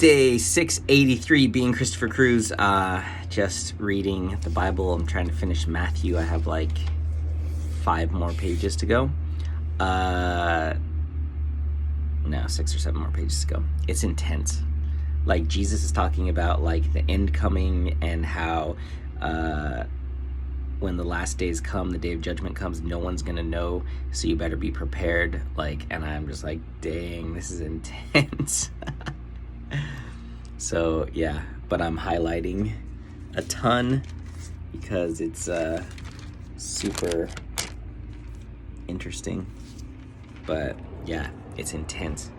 Day 683, being Christopher Cruz, just reading the Bible. I'm trying to finish Matthew. I have like 5 more pages to go. No, 6 or 7 more pages to go. It's intense. Like, Jesus is talking about like the end coming and how when the last days come, the day of judgment comes, no one's gonna know, so you better be prepared. Like, and I'm just like, dang, this is intense. So yeah, but I'm highlighting a ton because it's super interesting. But yeah, it's intense.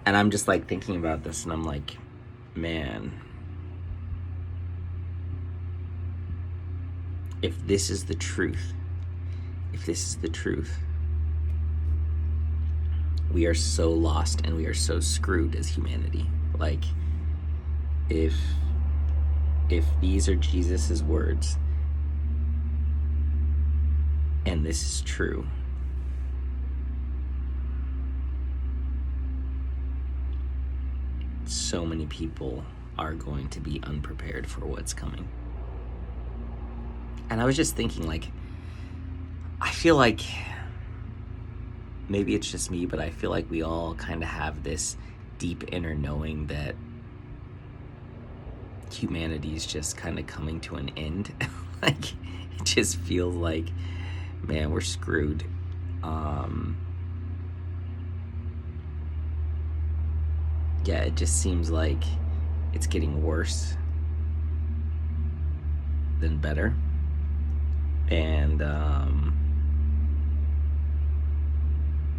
And I'm just like thinking about this and I'm like, man, if this is the truth, we are so lost and we are so screwed as humanity. Like, if these are Jesus's words and this is true, so many people are going to be unprepared for what's coming. And I was just thinking, like, I feel like maybe it's just me, but I feel like we all kind of have this deep inner knowing that humanity is just kind of coming to an end. Like, it just feels like, man, we're screwed. Yeah, it just seems like it's getting worse than better. And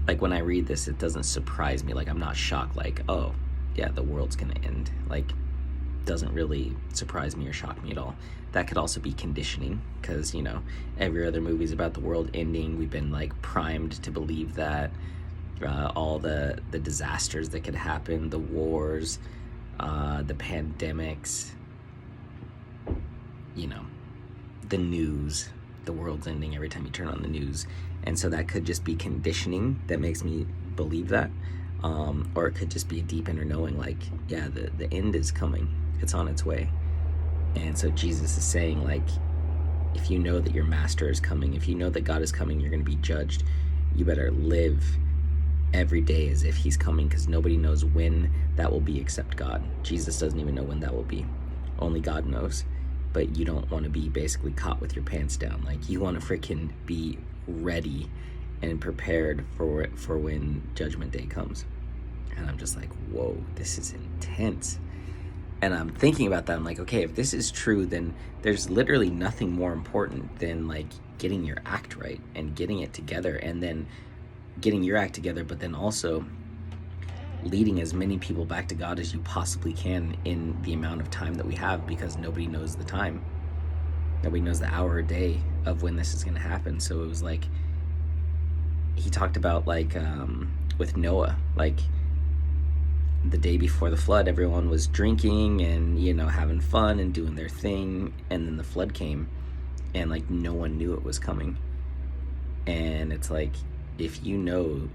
like, when I read this, it doesn't surprise me. Like, I'm not shocked, like, oh yeah, the world's gonna end. Like, doesn't really surprise me or shock me at all. That could also be conditioning, because, you know, every other movie is about the world ending. We've been like primed to believe that. All the disasters that could happen, the wars, the pandemics, you know, the news, the world's ending every time you turn on the news. And so that could just be conditioning that makes me believe that. Or it could just be a deep inner knowing, like, yeah, the end is coming. It's on its way. And so Jesus is saying, like, if you know that your master is coming, if you know that God is coming, you're going to be judged. You better live every day as if he's coming, because nobody knows when that will be except God. Jesus doesn't even know when that will be. Only God knows. But you don't want to be basically caught with your pants down. Like, you want to freaking be ready and prepared for when Judgment Day comes. And I'm just like, whoa, this is intense. And I'm thinking about that. I'm like, okay, if this is true, then there's literally nothing more important than like getting your act right and getting it together, and then getting your act together, but then also leading as many people back to God as you possibly can in the amount of time that we have, because nobody knows the time. Nobody knows the hour or day of when this is going to happen. So it was like, he talked about like with Noah, like the day before the flood, everyone was drinking and, you know, having fun and doing their thing, and then the flood came and like no one knew it was coming. And it's like, if you know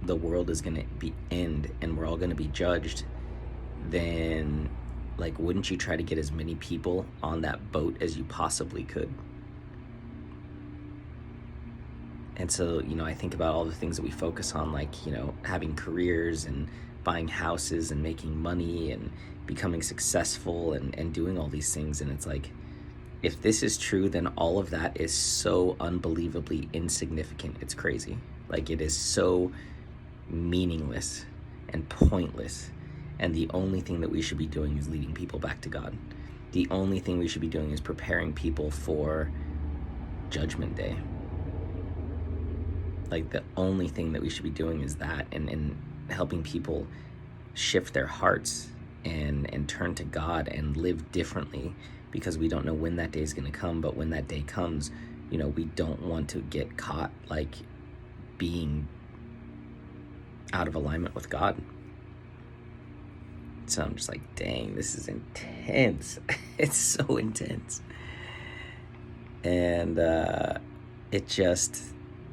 the world is going to be end and we're all going to be judged, then like, wouldn't you try to get as many people on that boat as you possibly could? And so, you know, I think about all the things that we focus on, like, you know, having careers and buying houses and making money and becoming successful and doing all these things. And it's like, if this is true, then all of that is so unbelievably insignificant. It's crazy. Like, it is so meaningless and pointless. And the only thing that we should be doing is leading people back to God. The only thing we should be doing is preparing people for Judgment Day. Like, the only thing that we should be doing is that, and helping people shift their hearts and turn to God and live differently, because we don't know when that day is going to come. But when that day comes, you know, we don't want to get caught like being out of alignment with God. So I'm just like, dang, this is intense. It's so intense. And it just,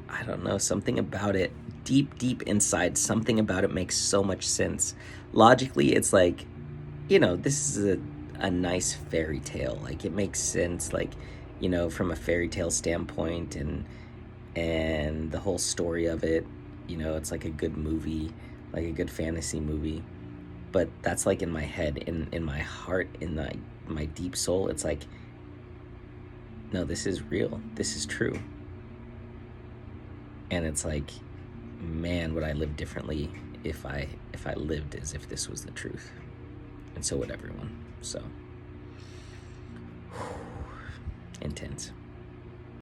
I don't know, something about it, deep inside, something about it makes so much sense. Logically, it's like, this is a nice fairy tale. Like, it makes sense, like, from a fairy tale standpoint, and the whole story of it, it's like a good movie, like a good fantasy movie. But that's like in my head, in my heart, in my deep soul, it's like, no, this is real. This is true. And it's like, man, would I live differently if I lived as if this was the truth. And so would everyone. So intense.